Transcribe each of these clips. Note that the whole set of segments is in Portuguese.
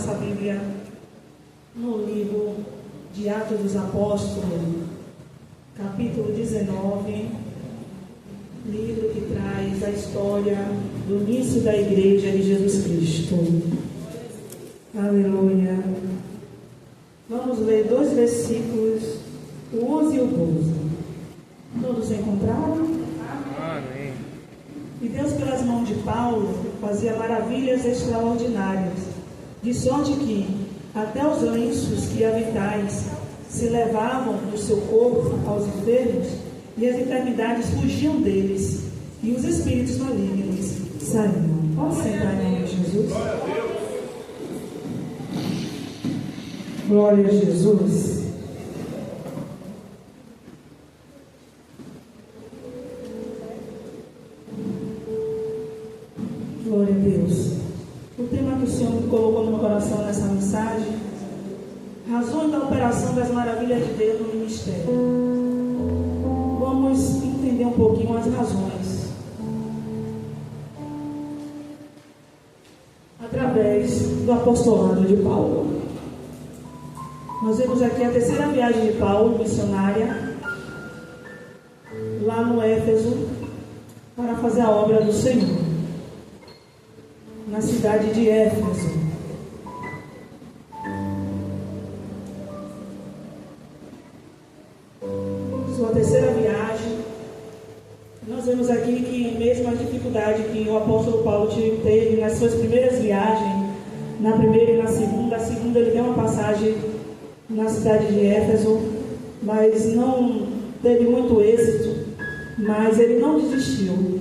nossa Bíblia no livro de Atos dos Apóstolos, capítulo 19, livro que traz a história do início da Igreja de Jesus Cristo. Aleluia. Vamos ler 2 versículos, o 11 e o 12. Todos encontraram? Amém. E Deus, pelas mãos de Paulo, fazia maravilhas extraordinárias, de sorte que até os lenços que habitais se levavam do seu corpo aos enfermos, e as enfermidades fugiam deles, e os espíritos malignos saíam. Pode sentar em nome de Jesus. Glória a Jesus. Glória a Deus. O tema que o Senhor colocou no meu coração nessa mensagem: razões da operação das maravilhas de Deus no ministério. Vamos entender um pouquinho as razões. Através do apostolado de Paulo. Nós vemos aqui a 3ª viagem de Paulo, missionária, lá no Éfeso, para fazer a obra do Senhor, na cidade de Éfeso. Sua 3ª viagem. Nós vemos aqui que mesmo a dificuldade que o apóstolo Paulo teve nas suas primeiras viagens, na primeira e na segunda, a segunda ele tem uma passagem na cidade de Éfeso, mas não teve muito êxito, mas ele não desistiu.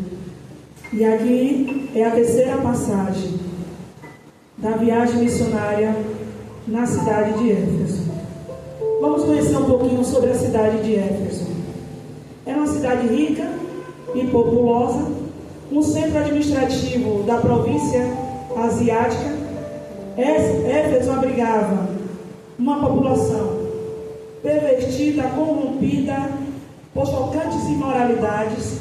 E aqui é a 3ª passagem da viagem missionária na cidade de Éfeso. Vamos conhecer um pouquinho sobre a cidade de Éfeso. É uma cidade rica e populosa, um centro administrativo da província asiática. Éfeso abrigava uma população pervertida, corrompida por chocantes imoralidades,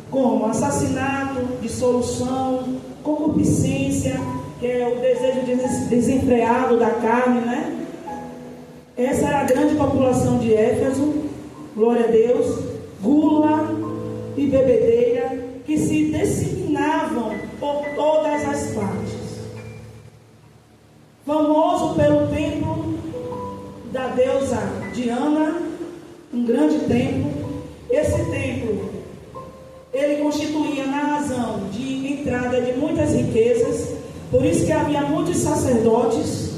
como assassinato, dissolução, concupiscência, que é o desejo desenfreado da carne, né? Essa era a grande população de Éfeso, glória a Deus, gula e bebedeira, que se disseminavam por todas as partes. Famoso pelo templo da deusa Diana, um grande templo. Esse templo, ele constituía na razão de entrada de muitas riquezas, por isso que havia muitos sacerdotes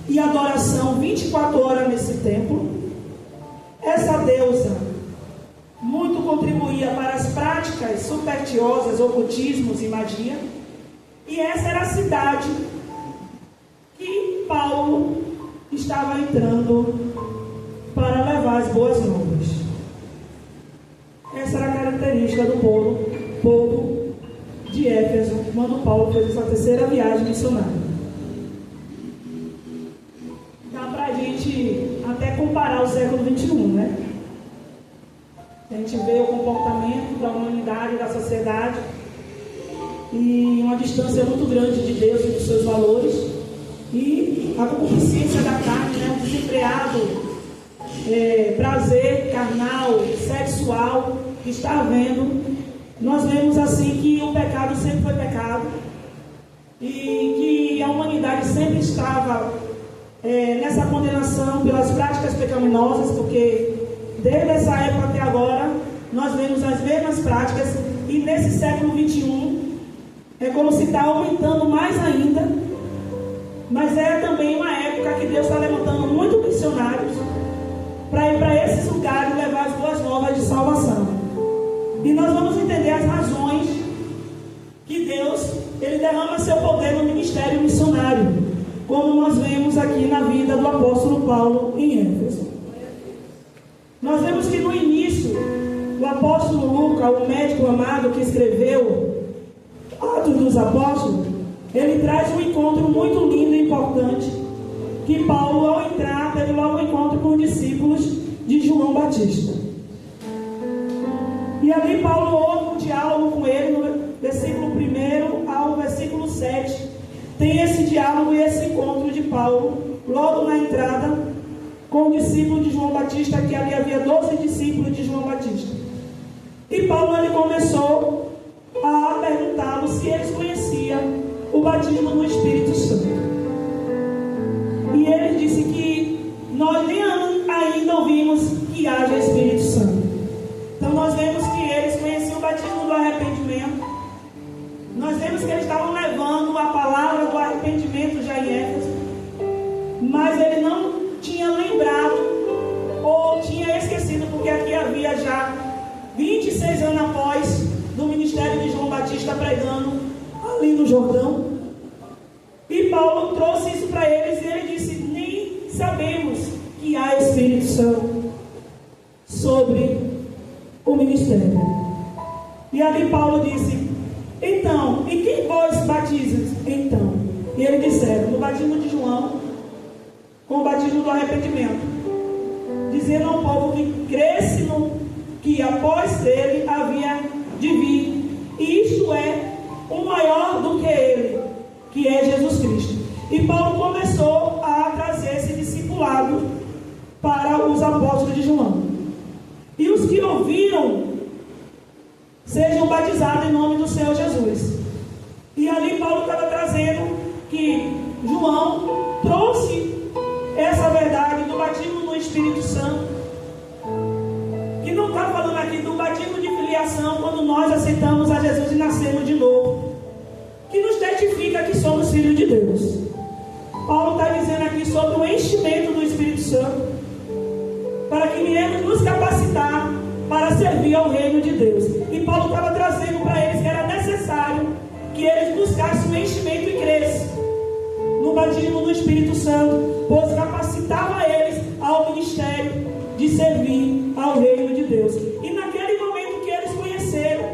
e adoração 24 horas nesse templo. Essa deusa muito contribuía para as práticas superstiosas, ocultismos e magia, e essa era a cidade que Paulo estava entrando para levar as boas novas. Essa era a característica do povo de Éfeso, quando Paulo fez sua 3ª viagem missionária. Dá para a gente até comparar o século XXI, né? A gente vê o comportamento da humanidade, da sociedade, e uma distância muito grande de Deus e dos seus valores, e a concupiscência da carne, né? O desenfreado prazer carnal, sexual que está havendo. Nós vemos assim que o pecado sempre foi pecado, e que a humanidade sempre estava nessa condenação pelas práticas pecaminosas, porque desde essa época até agora nós vemos as mesmas práticas, e nesse século XXI é como se está aumentando mais ainda. Mas é também uma época que Deus está levantando muitos missionários para ir para esses lugares e levar as boas novas de salvação. E nós vamos entender as razões que Deus ele derrama seu poder no ministério missionário, como nós vemos aqui na vida do apóstolo Paulo em Éfeso. Nós vemos que no início, o apóstolo Lucas, o médico amado que escreveu Atos dos Apóstolos, ele traz um encontro muito lindo e importante, que Paulo, ao entrar, teve logo um encontro com os discípulos de João Batista. E ali Paulo ouve um diálogo com ele, no versículo 1 ao versículo 7. Tem esse diálogo e esse encontro de Paulo, logo na entrada, com o discípulo de João Batista, que ali havia 12 discípulos de João Batista. E Paulo ele começou a perguntá-los se eles conheciam o batismo no Espírito Santo. E ele disse que nós nem ainda ouvimos que haja Espírito Santo. Então nós vemos que eles conheciam o batismo do arrependimento. Nós vemos que eles estavam levando a palavra do arrependimento já em Éfeso, mas ele não tinha lembrado ou tinha esquecido, porque aqui havia já 26 anos após do ministério de João Batista pregando ali no Jordão. E Paulo trouxe isso para eles e ele disse: nem sabemos que há Espírito Santo sobre o ministério. E ali Paulo disse: então, e quem vós batizas? Então, e eles disseram: no batismo de João, com o batismo do arrependimento, dizendo ao povo que cresce no que após ele havia de vir, e isto é, um maior do que ele, que é Jesus Cristo. E Paulo começou a trazer esse discipulado para os apóstolos de João. E os que ouviram sejam batizados em nome do Senhor Jesus. E ali Paulo estava trazendo que João trouxe essa verdade do batismo no Espírito Santo, que não está falando aqui do batismo de filiação, quando nós aceitamos a Jesus e nascemos de novo, que nos testifica que somos filhos de Deus. Paulo está dizendo aqui sobre o enchimento do Espírito Santo, para que viemos nos capacitar para servir ao reino de Deus. E Paulo estava trazendo para eles que era necessário que eles buscassem o enchimento e crescem no batismo do Espírito Santo, pois capacitava eles ao ministério de servir ao reino de Deus. E naquele momento que eles conheceram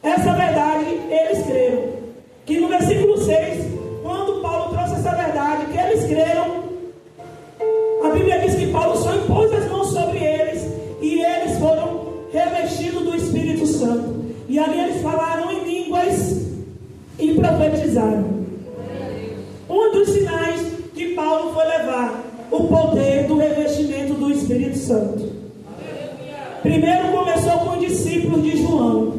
essa verdade, eles creram. Que no versículo 6, quando Paulo trouxe essa verdade, que eles creram, a Bíblia diz que Paulo só impôs as mãos sobre eles e eles foram revestidos do Espírito Santo. E ali eles falaram em línguas e profetizaram. Um dos sinais que Paulo foi levar o poder do revestimento do Espírito Santo. Primeiro começou com os discípulos de João,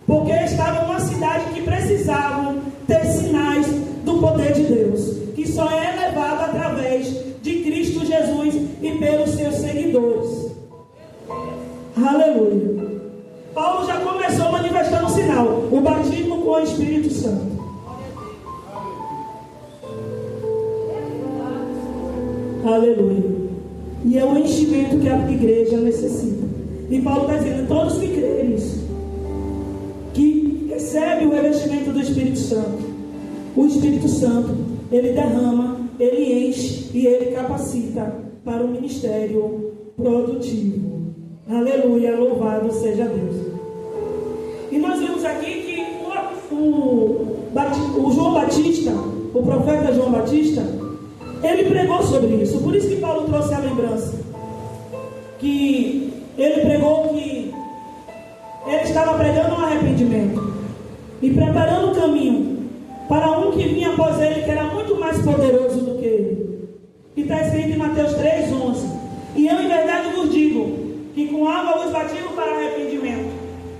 porque estavam numa cidade que precisavam ter sinais do poder de Deus, que só é levado através de Cristo Jesus e pelos seus seguidores. Aleluia. Paulo já começou manifestando o sinal, o batismo com o Espírito Santo. Aleluia. E é o enchimento que a igreja necessita. E Paulo está dizendo: todos que crerem nisso, que recebe o revestimento do Espírito Santo, o Espírito Santo, ele derrama, ele enche e ele capacita para o ministério produtivo. Aleluia, louvado seja Deus. E nós vemos aqui que o João Batista, o profeta João Batista, ele pregou sobre isso. Por isso que Paulo trouxe a lembrança, que ele pregou que ele estava pregando um arrependimento e preparando o caminho para um que vinha após ele, que era muito mais poderoso do que ele. E está escrito em Mateus 3:11: e eu em verdade vos digo que com água vos batizo para arrependimento,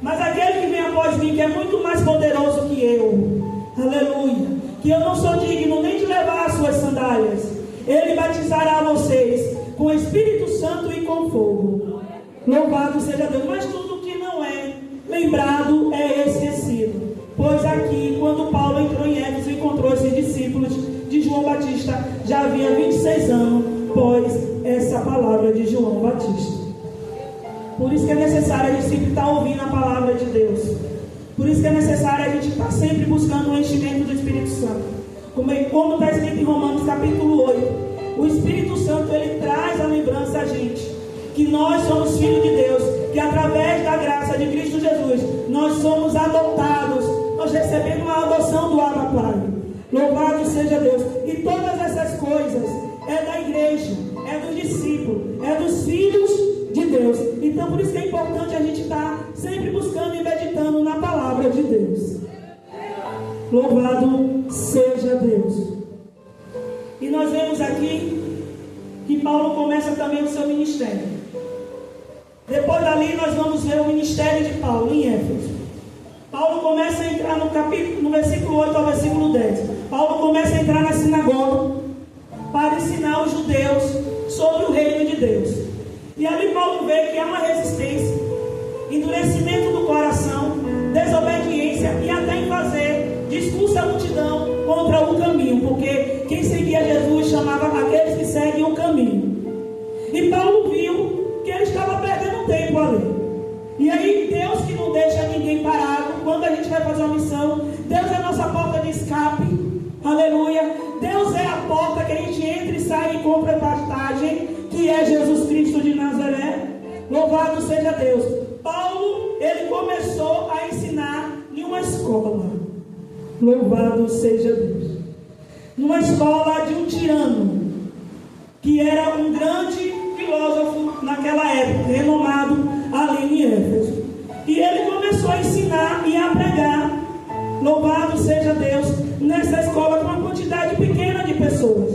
mas aquele que vem após mim, que é muito mais poderoso que eu, aleluia, que eu não sou digno nem de levar as suas sandálias, ele batizará vocês com Espírito Santo e com fogo. Louvado seja Deus. Mas tudo que não é lembrado é esquecido. Pois aqui, quando Paulo entrou em Éfeso e encontrou esses discípulos de João Batista, já havia 26 anos após essa palavra de João Batista. Por isso que é necessário a gente sempre estar ouvindo a palavra de Deus. Por isso que é necessário a gente estar sempre buscando o enchimento do Espírito Santo. Como está escrito em Romanos capítulo 8, o Espírito Santo, ele traz a lembrança a gente que nós somos filhos de Deus, que através da graça de Cristo Jesus nós somos adotados, nós recebemos a adoção do Abba Pai. Louvado seja Deus. E todas essas coisas é da igreja, é dos discípulos, é dos filhos de Deus. Então por isso que é importante a gente estar sempre buscando e meditando na palavra de Deus. Louvado seja Deus. E nós vemos aqui que Paulo começa também o seu ministério. Depois dali nós vamos ver o ministério de Paulo em Éfeso. Paulo começa a entrar no versículo 8 ao versículo 10. Paulo começa a entrar na sinagoga para ensinar os judeus sobre o reino de Deus. E ali Paulo vê que há uma resistência, endurecimento do coração, desobediência e até em fazer discurso à multidão contra o caminho, porque quem seguia Jesus chamava aqueles que seguem o caminho. E Paulo viu que ele estava perdendo tempo ali. E aí Deus, que não deixa ninguém parado, quando a gente vai fazer uma missão, Deus é a nossa porta de escape, aleluia. Deus é a porta que a gente entra e sai e compra passagem, que é Jesus Cristo de Nazaré. Louvado seja Deus. Paulo, ele começou a ensinar em uma escola. Louvado seja Deus. Numa escola de um tirano, que era um grande filósofo naquela época, renomado ali em Éfeso. E ele começou a ensinar e a pregar, louvado seja Deus, nessa escola com uma quantidade pequena de pessoas.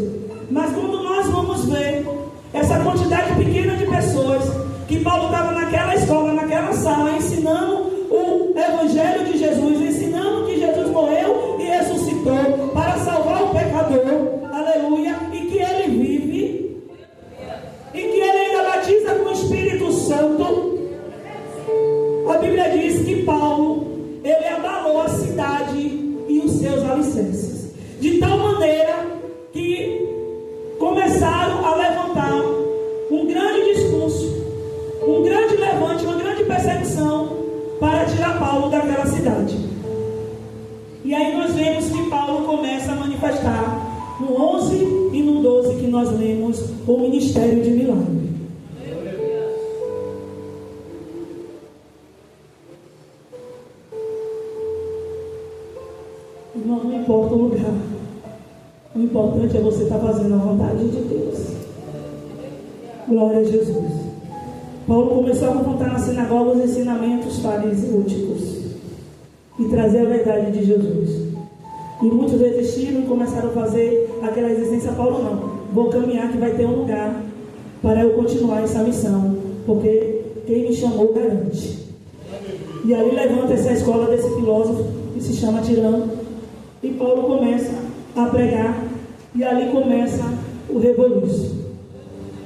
Mas quando nós vamos ver essa quantidade pequena de pessoas, que Paulo estava naquela escola, naquela sala, ensinando o Evangelho de Jesus, ensinando que Jesus morreu e ressuscitou para salvar o pecador, aleluia, e que ele vive, e que ele ainda batiza com o Espírito Santo. A Bíblia diz que Paulo, ele abalou a cidade e os seus alicerces, de tal maneira que começaram a levantar um grande discurso, um grande levante, uma grande perseguição para tirar Paulo daquela cidade. E aí nós vemos que Paulo começa a manifestar no 11 e no 12 que nós lemos o ministério de milagre. Irmão, não importa o lugar, o importante é você estar fazendo a vontade de Deus. Glória a Jesus. Paulo começou a confrontar na sinagoga os ensinamentos fariseus e trazer a verdade de Jesus. E muitos resistiram e começaram a fazer aquela resistência. Paulo não, vou caminhar que vai ter um lugar para eu continuar essa missão, porque quem me chamou garante. E ali levanta essa escola desse filósofo que se chama Tirano, e Paulo começa a pregar, e ali começa o revolução.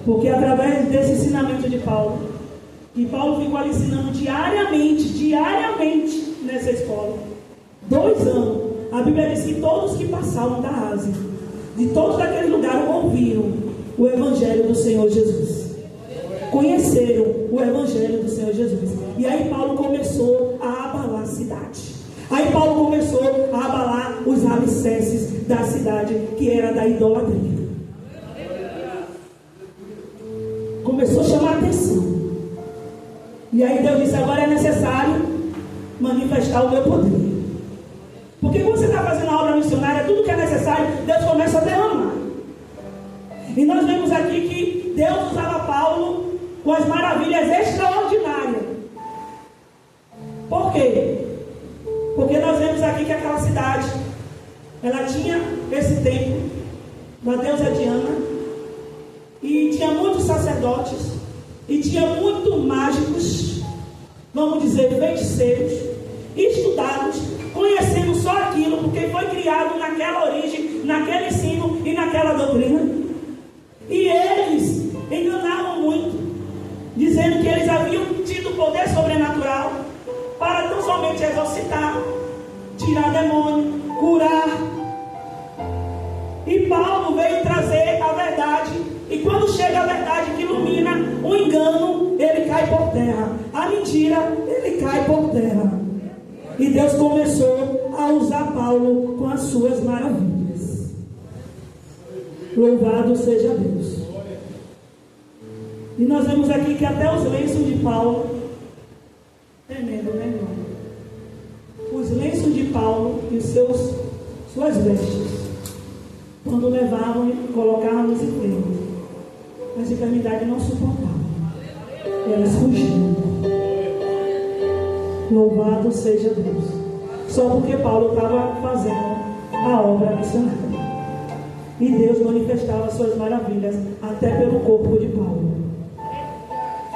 Porque através desse ensinamento de Paulo, e Paulo ficou ali ensinando diariamente nessa escola, 2 anos, a Bíblia diz que todos que passavam da Ásia, de todos aqueles lugares, ouviram o Evangelho do Senhor Jesus, conheceram o Evangelho do Senhor Jesus. E aí Paulo começou a abalar a cidade. Aí Paulo começou a abalar os alicerces da cidade, que era da idolatria. Começou a chamar a atenção. E aí Deus disse: agora é necessário manifestar o meu poder. Porque quando você está fazendo a obra missionária, tudo que é necessário, Deus começa a derramar. E nós vemos aqui que Deus usava Paulo com as maravilhas extraordinárias. Por quê? Porque nós vemos aqui que aquela cidade, ela tinha esse templo da deusa Diana, e tinha muitos sacerdotes, e tinha muitos mágicos, vamos dizer, feiticeiros, estudados, conhecendo só aquilo, porque foi criado naquela origem, naquele ensino e naquela doutrina. E eles enganavam muito, dizendo que eles haviam tido poder sobrenatural para não somente exorcitar, tirar demônio, curar. E Paulo veio trazer a verdade. E quando chega a verdade que ilumina, o engano, ele cai por terra. A mentira, ele cai por terra. E Deus começou a usar Paulo com as suas maravilhas. Louvado seja Deus. E nós vemos aqui que até os lenços de Paulo, tremendo, né, irmão? Os lenços de Paulo e suas vestes, quando levavam e colocavam nos enfermos, as enfermidades não suportavam, elas fugiam. Louvado seja Deus. Só porque Paulo estava fazendo a obra missionária. E Deus manifestava suas maravilhas até pelo corpo de Paulo.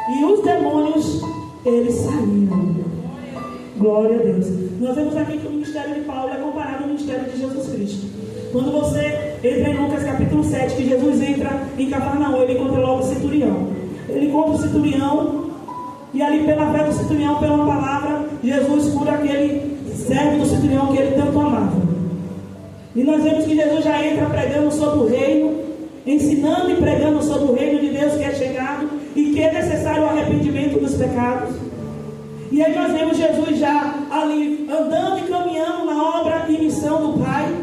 E os demônios, eles saíram. Glória a Deus. Nós vemos aqui que o ministério de Paulo é comparado ao ministério de Jesus Cristo. Quando você entra em Lucas capítulo 7, que Jesus entra em Cafarnaum, ele encontra logo o centurião. Ele encontra o centurião, e ali pela fé do centurião, pela palavra, Jesus cura aquele servo do centurião que ele tanto amava. E nós vemos que Jesus já entra pregando sobre o reino, ensinando e pregando sobre o reino de Deus que é chegado e que é necessário o arrependimento dos pecados. E aí nós vemos Jesus já ali andando e caminhando na obra e missão do Pai.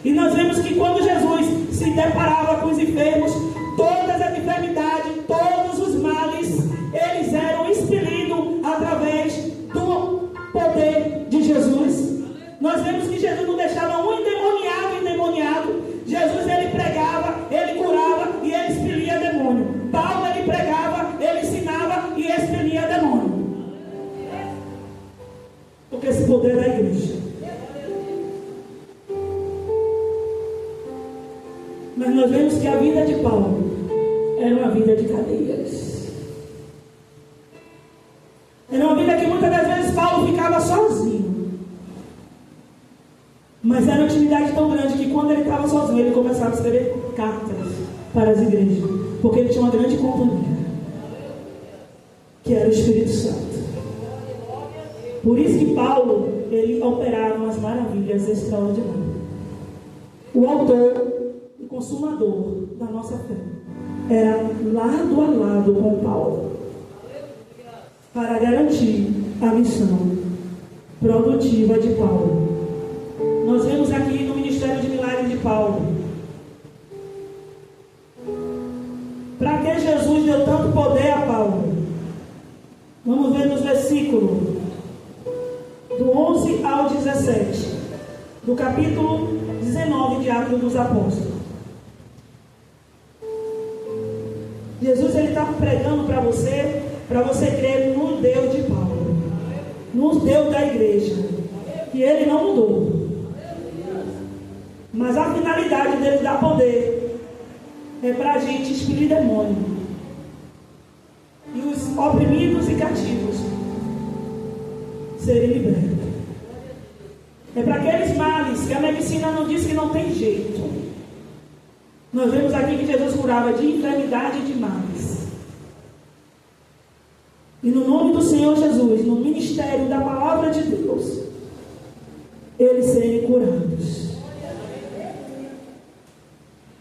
E nós vemos que quando Jesus se deparava com os enfermos, todas as enfermidades, todos os males, eles eram expelidos através do poder de Jesus. Nós vemos que Jesus não deixava um endemoniado. Jesus, ele pregava, ele curava e ele expelia demônio. Paulo, ele pregava, ele ensinava e expelia demônio. Porque esse poder é da igreja. Mas nós vemos que a vida de Paulo era uma vida de cadeias. Era uma vida que muitas das vezes Paulo ficava sozinho. Mas era uma intimidade tão grande que quando ele estava sozinho, ele começava a escrever cartas para as igrejas. Porque ele tinha uma grande companhia, que era o Espírito Santo. Por isso que Paulo, ele operava umas maravilhas extraordinárias. O autor e consumador da nossa fé era lado a lado com Paulo, para garantir a missão produtiva de Paulo. Nós vemos aqui no ministério de milagres de Paulo. Para que Jesus deu tanto poder a Paulo? Vamos ver nos versículos do 11 ao 17, do capítulo 19 de Atos dos Apóstolos. Jesus, ele está pregando para você crer no Deus de Paulo, no Deus da igreja, que ele não mudou. Mas a finalidade dele dar poder é para a gente expelir demônio e os oprimidos e cativos serem libertos. É para aqueles males que a medicina não diz que não tem jeito. Nós vemos aqui que Jesus curava de enfermidade e de males. E no nome do Senhor Jesus, no ministério da palavra de Deus, eles serem curados.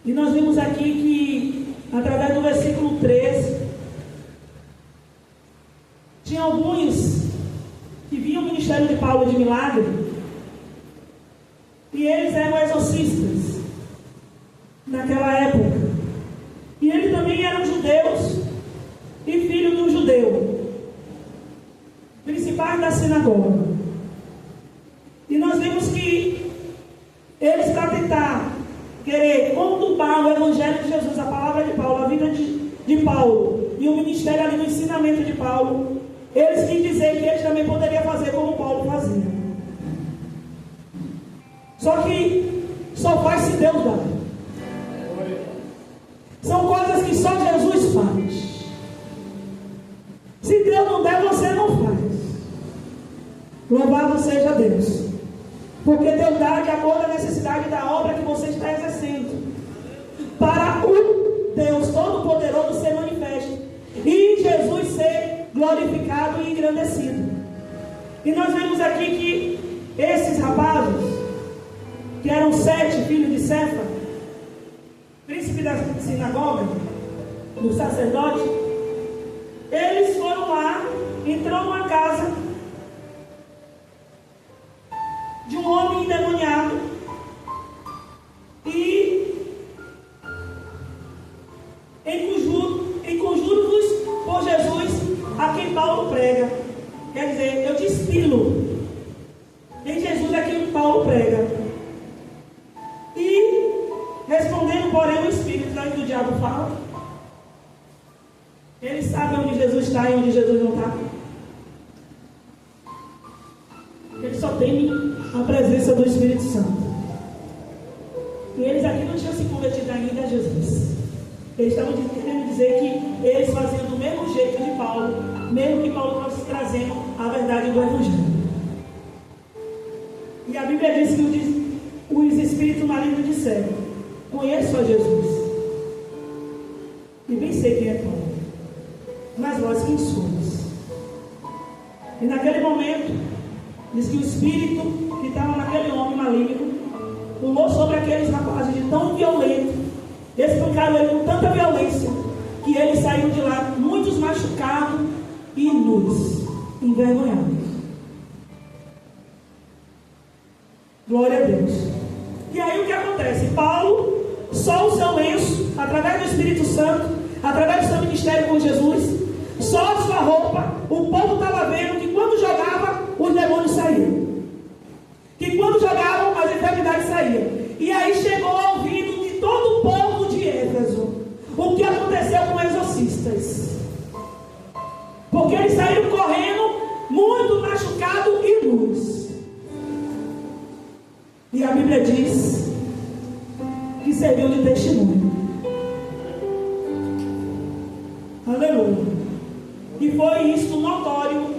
E nós vimos aqui que, através do versículo 13, tinha alguns que viam o ministério de Paulo de milagre, e eles eram exorcistas naquela época. E eles também eram judeus e filho de um judeu, principais da sinagoga. E nós vimos que eles, para tentar querer conturbar o evangelho de Jesus, a palavra de Paulo, a vida de Paulo e o ministério ali no ensinamento de Paulo, eles quis dizer que eles também poderiam fazer como Paulo fazia. Só que só faz se Deus dá. São coisas que só Jesus faz. Se Deus não der, você não faz. Louvado seja Deus. Porque Deus dá de acordo com a necessidade da obra que você está exercendo, para o Deus Todo-Poderoso ser manifesto e Jesus ser glorificado e engrandecido. E nós vemos aqui que esses rapazes, que eram 7 filhos de Cefa, príncipe da sinagoga, do sacerdote, eles foram lá, entrou numa casa de um homem endemoniado e conjuro-vos por Jesus a quem Paulo prega. Quer dizer, eu te expilo em Jesus a quem Paulo prega. E respondendo, porém, o Espírito lá do diabo fala. Ele sabe onde Jesus está e onde Jesus não está. Ele só teme a presença do Espírito Santo. E eles aqui não tinham se convertido convertidos ainda a Jesus. Eles estavam querendo dizer que eles faziam do mesmo jeito de Paulo, mesmo que Paulo fosse trazendo a verdade do Evangelho. E a Bíblia diz que os espíritos malignos disseram: conheço a Jesus e bem sei quem é Paulo, mas vós quem sois? E naquele momento, diz que o espírito que estava naquele homem maligno pulou sobre aqueles rapazes de tão violento, espancaram ele com tanta violência, que ele saiu de lá muitos machucados e nus, envergonhados. Glória a Deus. E aí o que acontece? Paulo, só o seu lenço, através do Espírito Santo, através do seu ministério com Jesus, só a sua roupa, o povo estava vendo que quando jogava, os demônios saíam. Que quando jogavam, as enfermidades saíam. E aí chegou ao ouvido de todo o povo de Éfeso o que aconteceu com exorcistas. Porque eles saíram correndo, muito machucados e nus. E a Bíblia diz que serviu de testemunho. Aleluia. E foi isso notório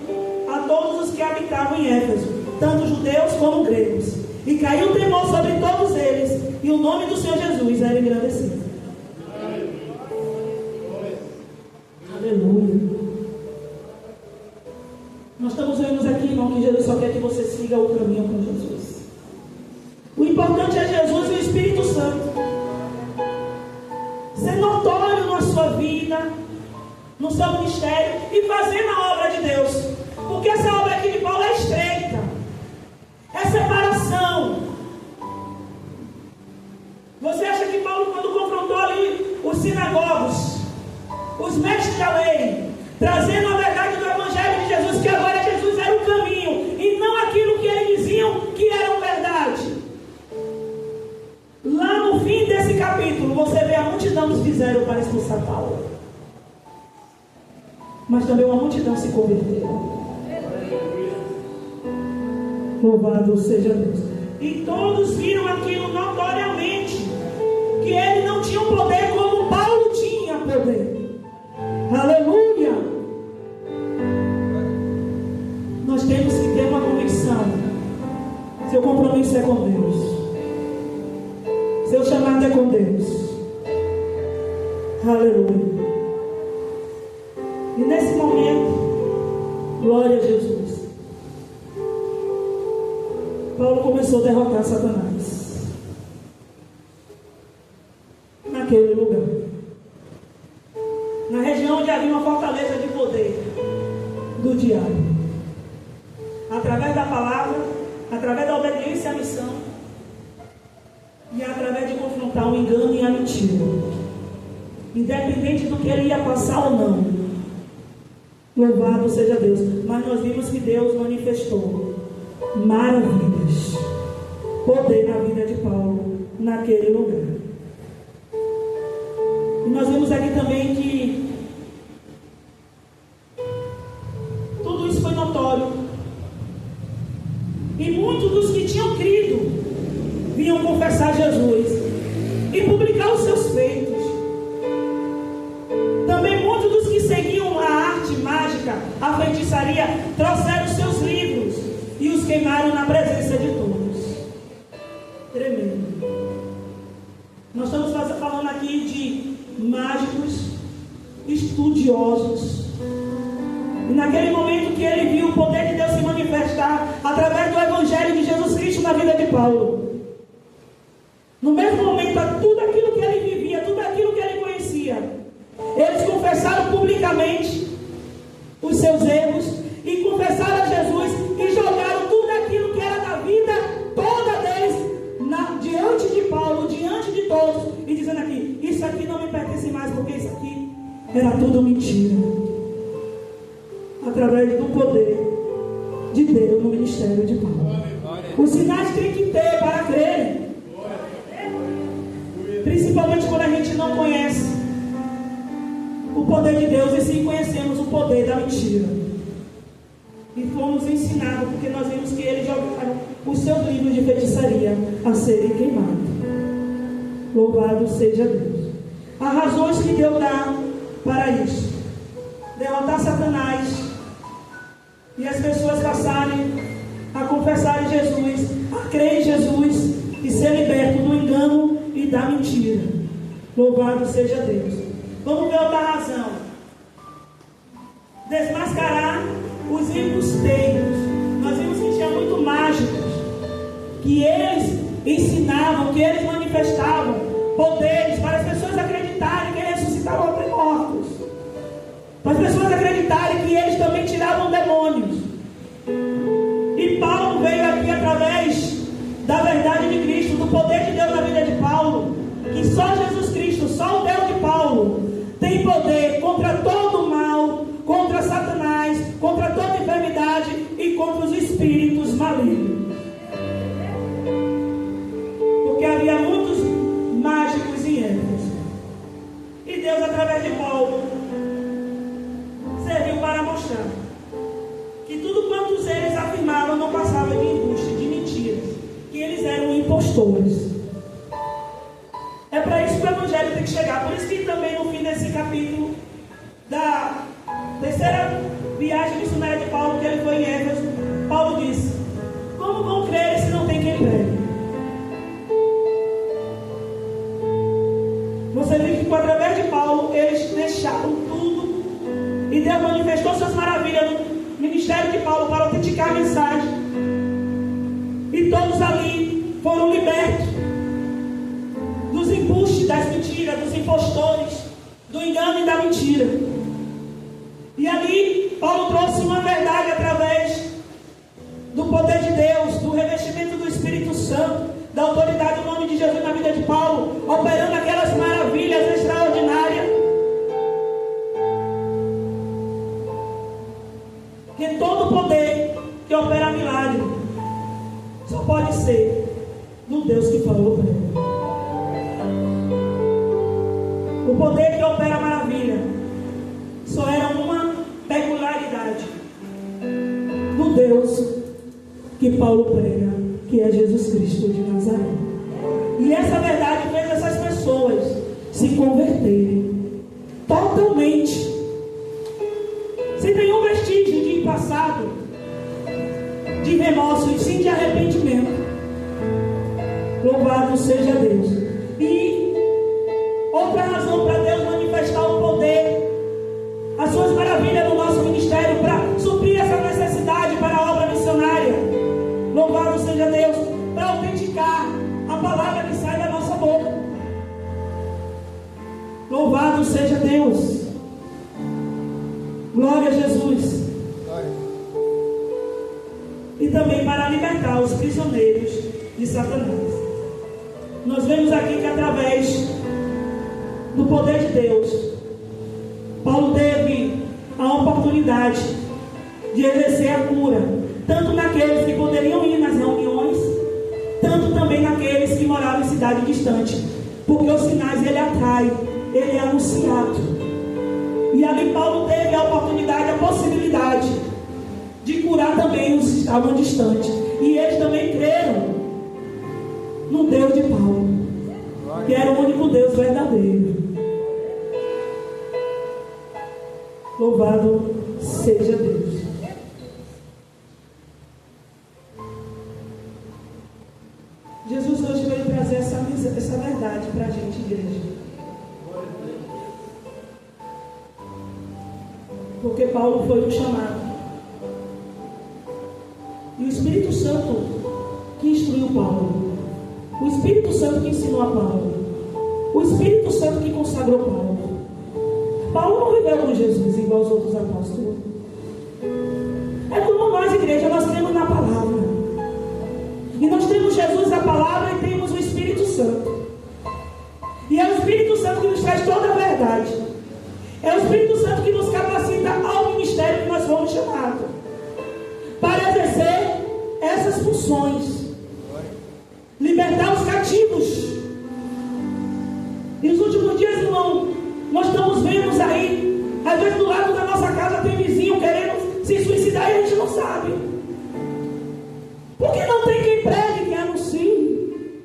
a todos os que habitavam em Éfeso, tanto judeus como gregos. E caiu o temor sobre todos eles, e o nome do Senhor Jesus era engrandecido. Aleluia. Nós estamos vendo aqui, irmão, que Jesus só quer que você siga o caminho com Jesus. O importante é Jesus e o Espírito Santo. Ser notório na sua vida, no seu ministério e fazendo a obra de Deus. Porque essa obra aqui de Paulo é estreita. É separação. Você acha que Paulo, quando confrontou ali os sinagogos, os mestres da lei, trazendo a verdade do Evangelho de Jesus, que agora Jesus era o caminho, e não aquilo que eles diziam que era verdade. Lá no fim desse capítulo, você vê a multidão que fizeram para expulsar Paulo. Mas também uma multidão se converteu. Louvado seja Deus. E todos viram aquilo notoriamente, que ele não tinha um poder como Paulo tinha poder. Aleluia. Nós temos que ter uma convicção. Seu compromisso é com Deus. Seu chamado é com Deus. Aleluia. E nesse momento, glória a Jesus, Paulo começou a derrotar Satanás naquele lugar, na região onde havia uma fortaleza de poder do diabo, através da palavra, através da obediência à missão e através de confrontar o engano e a mentira, independente do que ele ia passar ou não. Louvado seja Deus. Mas nós vimos que Deus manifestou maravilhas, poder na vida de Paulo naquele lugar. E nós vimos aqui também que tudo isso foi notório, e muitos dos que tinham crido vinham confessar Jesus e publicar os seus feitos. Também muitos dos que seguiam a arte mágica, a feitiçaria, trouxeram seus livros e os queimaram na presença de todos. Tremendo. Nós estamos falando aqui de mágicos, estudiosos. E naquele momento que ele viu o poder de Deus se manifestar através do Evangelho de Jesus Cristo na vida de Paulo, no mesmo momento, tudo aquilo que ele vivia, tudo aquilo que ele conhecia, eles confessaram publicamente os seus erros e confessaram a Jesus e jogaram tudo aquilo que era da vida toda deles diante de Paulo, diante de todos, e dizendo aqui: isso aqui não me pertence mais, porque isso aqui era tudo mentira. Através do poder de Deus no ministério de Paulo. Os sinais tem que ter para crer, principalmente quando a gente não conhece o poder de Deus, e sim conhecemos o poder da mentira. E fomos ensinados, porque nós vimos que eles jogaram os seus livros de feitiçaria a serem queimados. Louvado seja Deus. Há razões que Deus dá para isso: derrotar Satanás e as pessoas passarem a confessar em Jesus, a crer em Jesus e ser liberto do engano e da mentira. Louvado seja Deus. Vamos ver outra razão: desmascarar os embusteiros. Nós vimos que tinha muito mágicos, que eles ensinavam, que eles manifestavam poderes para as pessoas acreditarem que ressuscitavam até mortos, para as pessoas acreditarem que eles também tiravam demônios. E Paulo veio aqui através da verdade de Cristo, do poder de Deus na vida de Paulo, que só Jesus Cristo, só o Deus de Paulo tem poder contra todo o mal, contra Satanás, contra toda enfermidade e contra os espíritos malignos. Porque havia muitos mágicos em Éfeso, e Deus, através de Paulo, serviu para mostrar que tudo quanto eles afirmavam não passava de embuste, de mentiras, que eles eram impostores. É para isso que o Evangelho tem que chegar. Por isso que também no fim desse capítulo da terceira viagem missionária de Paulo, que ele foi em Éfeso, Paulo disse: como vão crer se não tem quem pregue? Você vê que através de Paulo eles deixaram tudo, e Deus manifestou suas maravilhas no ministério de Paulo para autenticar a mensagem, e todos ali foram libertos dos embustes, das mentiras, dos impostores, do engano e da mentira. E ali Paulo trouxe uma verdade através do poder de Deus, do revestimento do Espírito Santo, da autoridade do nome de Jesus na vida de Paulo, operando aquelas maravilhas extraordinárias. Que todo poder que opera milagre só pode ser do Deus que falou para ele. O poder que opera maravilha só era uma peculiaridade do Deus que Paulo prega, que é Jesus Cristo de Nazaré. E essa verdade fez essas pessoas se converterem totalmente, sem nenhum vestígio de passado, de remorso e sim de arrependimento. Louvado seja Deus. E outra razão para Deus manifestar o poder, as suas maravilhas no nosso ministério, para suprir essa necessidade para a obra missionária. Louvado seja Deus, para autenticar a palavra que sai da nossa boca. Louvado seja Deus. Glória a Jesus. E também para libertar os prisioneiros de Satanás. Nós vemos aqui que através do poder de Deus, Paulo teve a oportunidade de exercer a cura, tanto naqueles que poderiam ir nas reuniões, tanto também naqueles que moravam em cidade distante, porque os sinais ele atrai, ele é anunciado. E ali Paulo teve a oportunidade, a possibilidade de curar também os que estavam distantes, e eles também creram no Deus de Paulo, que era o único Deus verdadeiro. Louvado seja Deus. Jesus hoje veio trazer essa verdade para a gente, igreja. Porque Paulo foi um chamado. E o Espírito Santo que instruiu Paulo, o Espírito Santo que ensinou a Paulo, o Espírito Santo que consagrou Paulo. Paulo não viveu com Jesus igual os outros apóstolos. É como nós, igreja, nós temos na palavra. E nós temos Jesus a palavra e temos o Espírito Santo. E é o Espírito Santo que nos traz toda a verdade. É o Espírito Santo que nos capacita ao ministério que nós fomos chamados, para exercer essas funções. Libertar os cativos. E nos últimos dias, irmão, nós estamos vendo aí, às vezes do lado da nossa casa tem vizinho querendo se suicidar e a gente não sabe. Porque não tem quem pregue, quem anuncie.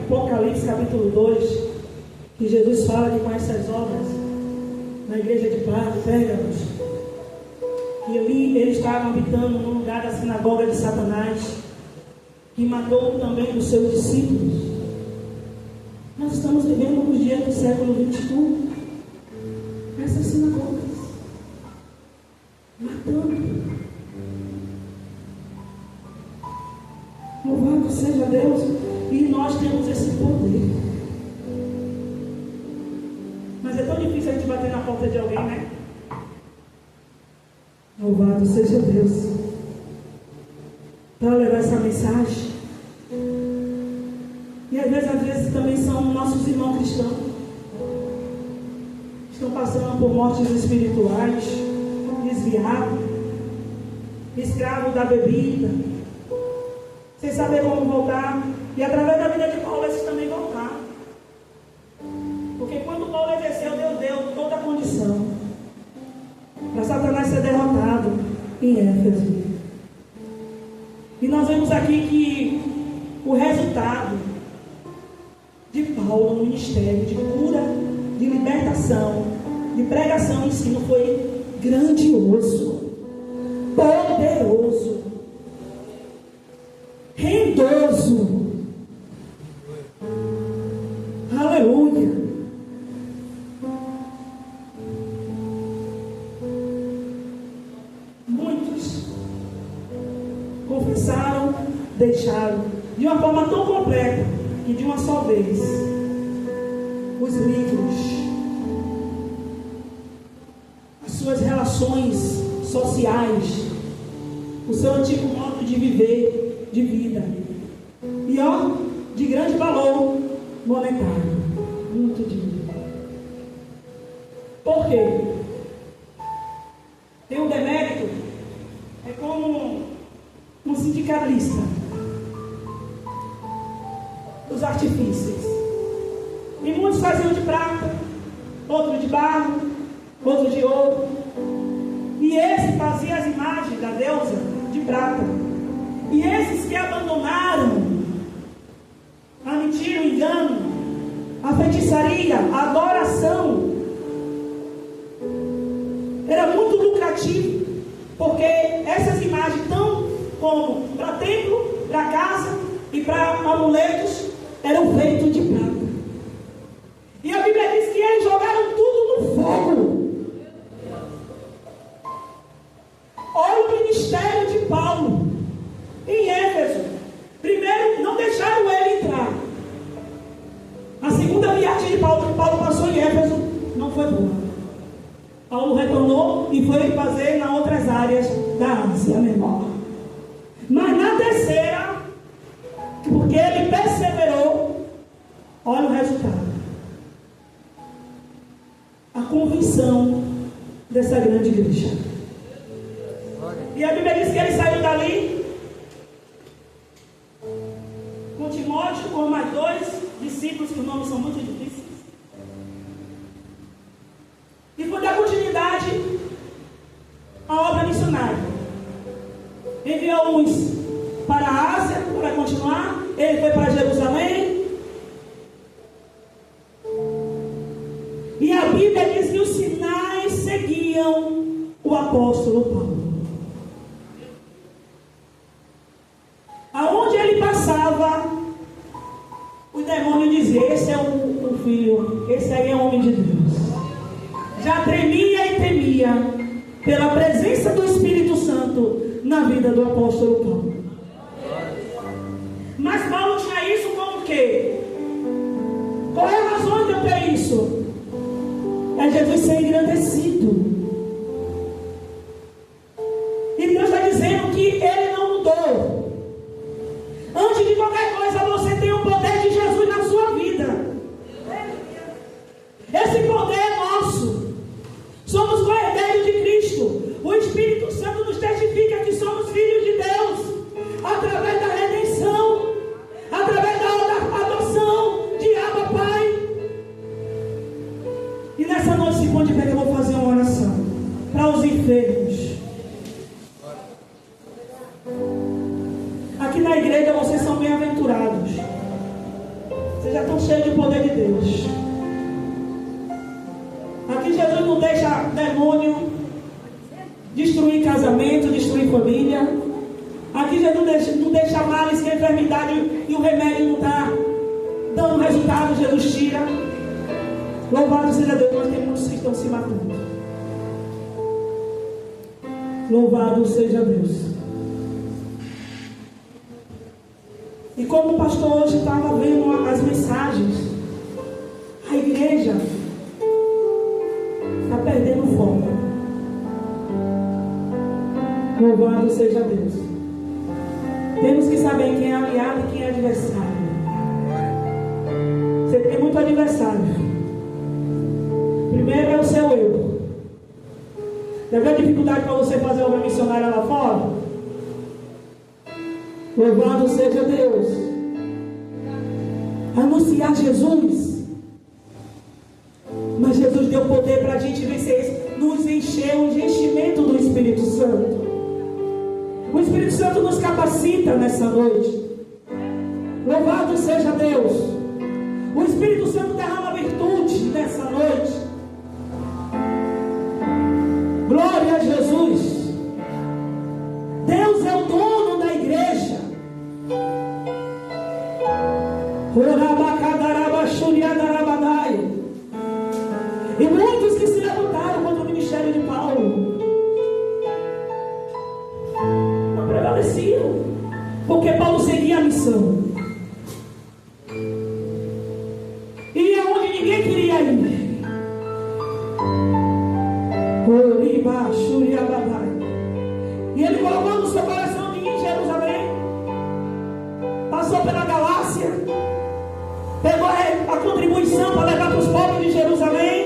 Apocalipse capítulo 2, que Jesus fala que com essas obras na igreja de Pérgamos, que ali eles estavam habitando no lugar da sinagoga de Satanás, que matou também os seus discípulos. Nós estamos vivendo nos dias do século 21, essas sinagogas, matando. Louvado seja Deus, e nós temos esse poder. Mas é tão difícil a gente bater na porta de alguém, né? Louvado seja Deus, para levar essa mensagem. E às vezes também são nossos irmãos cristãos, estão passando por mortes espirituais, desviados, escravos da bebida, sem saber como voltar. E através da vida de Paulo, esses também voltaram. Porque quando Paulo exerceu, Deus deu toda a condição para Satanás ser derrotado em Éfeso. E nós vemos aqui que o resultado de Paulo no ministério de cura, de libertação, de pregação e ensino foi grandioso, poderoso, rendoso. Aleluia. Muitos confessaram, deixaram de uma forma tão completa e de uma só vez os livros, as suas relações sociais, o seu antigo modo de viver, de vida, e de grande valor monetário, muito dinheiro. Por quê? Tem um demérito, é como um sindicalista dos artifícios. E muitos faziam de prata, outros de barro, outros de ouro. E esse fazia as imagens da deusa de prata. E esses que abandonaram a mentira, o engano, a feitiçaria, a adoração, era muito lucrativo, porque essas imagens, tão como para templo, para casa e para amuletos, eram feitos de prata. E a Bíblia diz que eles jogaram tudo no fogo. Olha o ministério de Paulo em Éfeso. Primeiro, não deixaram ele entrar. A segunda viagem de Paulo, que Paulo passou em Éfeso, não foi boa. Paulo retornou e foi fazer nas outras áreas da Ásia Menor. Mas na terceira, porque ele perseverou, olha o resultado. A convicção dessa grande igreja. E a Bíblia diz que ele saiu dali com Timóteo, com mais 2 discípulos, que os nomes são muito difíceis, e foi dar continuidade à obra missionária. Enviou uns para a Ásia para continuar, ele foi para Jerusalém. E a Bíblia diz que os sinais seguiam o apóstolo Paulo. Aonde ele passava, o demônio dizia: esse é o filho, esse aí é o homem de Deus. Já tremia e temia pela presença do Espírito Santo na vida do apóstolo Paulo. Mas Paulo tinha isso como o quê? Qual é a razão de eu ter isso? É Jesus ser engrandecido. E Deus está dizendo que ele não mudou. Antes de qualquer coisa, você tem o poder de Jesus na sua vida. Esse poder é nosso. Somos co-herdeiros de Cristo. O Espírito Santo nos testifica que somos filhos de Deus, através da redenção, através da adoção de Abba Pai. E nessa noite, se pode ver, eu vou fazer uma oração para os enfermos. Aqui na igreja vocês são bem-aventurados, Vocês já estão cheios do poder de Deus. Aqui Jesus não deixa demônio destruir casamento, destruir família. Aqui Jesus não deixa males, que a enfermidade e o remédio não está dando resultado, Jesus tira. Louvado seja Deus, mas tem muitos que estão se matando. Louvado seja Deus. E como o pastor hoje estava vendo as mensagens, a igreja está perdendo o foco. Louvado seja Deus. Temos que saber quem é aliado e quem é adversário. Você tem muito adversário. Primeiro é o seu eu. Já viu a dificuldade para você fazer obra missionária lá fora? Louvado seja Deus. Anunciar Jesus. Mas Jesus deu poder para a gente vencer isso. Nos encheu de enchimento do Espírito Santo. O Espírito Santo nos capacita nessa noite. Louvado seja Deus. O Espírito Santo derrama virtude nessa noite. Glória a Jesus. Deus é o dono da igreja. E muitos que se levantaram contra o ministério de Paulo não prevaleciam, porque Paulo seguia a missão. E aonde ninguém queria ir. E ele colocou no seu coração de ir em Jerusalém. Passou pela Galácia. Pegou a contribuição para levar para os pobres de Jerusalém.